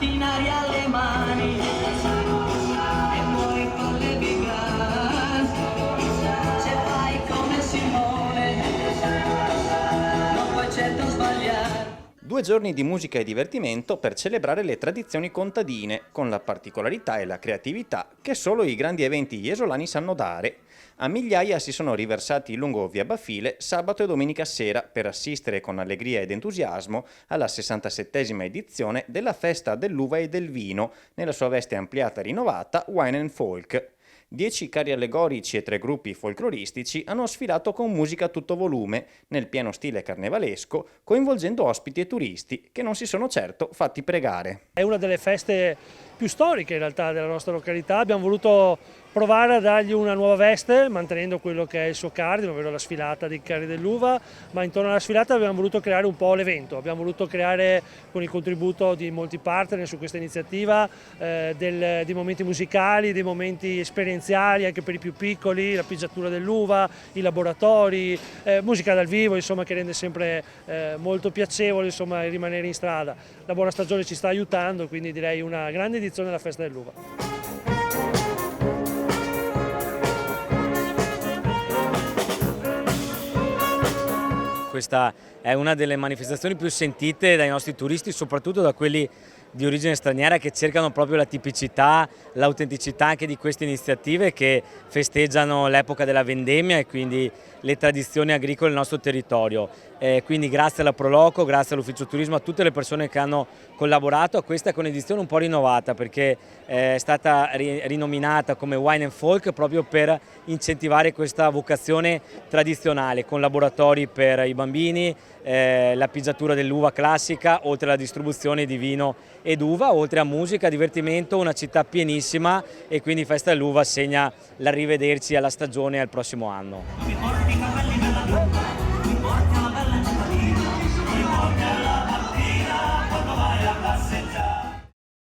batti in aria le mani e muori con le big guns. Se fai come Simone non puoi certo sbagliare. 2 giorni di musica e divertimento per celebrare le tradizioni contadine, con la particolarità e la creatività che solo i grandi eventi iesolani sanno dare. A migliaia si sono riversati lungo Via Bafile sabato e domenica sera per assistere con allegria ed entusiasmo alla 67esima edizione della Festa dell'Uva e del Vino, nella sua veste ampliata e rinnovata Wine and Folk. 10 carri allegorici e 3 gruppi folcloristici hanno sfilato con musica a tutto volume, nel pieno stile carnevalesco, coinvolgendo ospiti e turisti che non si sono certo fatti pregare. È una delle feste più storiche in realtà della nostra località, abbiamo voluto provare a dargli una nuova veste mantenendo quello che è il suo cardine, ovvero la sfilata dei carri dell'uva, ma intorno alla sfilata abbiamo voluto creare un po' l'evento, abbiamo voluto creare con il contributo di molti partner su questa iniziativa dei momenti musicali, dei momenti esperienziali anche per i più piccoli, la pigiatura dell'uva, i laboratori, musica dal vivo insomma, che rende sempre molto piacevole insomma, rimanere in strada. La buona stagione ci sta aiutando, quindi direi una grande edizione della Festa dell'Uva. Questa è una delle manifestazioni più sentite dai nostri turisti, soprattutto da quelli di origine straniera che cercano proprio la tipicità, l'autenticità anche di queste iniziative che festeggiano l'epoca della vendemmia e quindi le tradizioni agricole del nostro territorio. Quindi grazie alla Proloco, grazie all'Ufficio Turismo, a tutte le persone che hanno collaborato a questa con un'edizione un po' rinnovata perché è stata rinominata come Wine and Folk proprio per incentivare questa vocazione tradizionale con laboratori per i bambini, la pigiatura dell'uva classica, oltre alla distribuzione di vino ed uva, oltre a musica, divertimento, una città pienissima e quindi Festa dell'Uva segna l'arrivederci alla stagione al prossimo anno.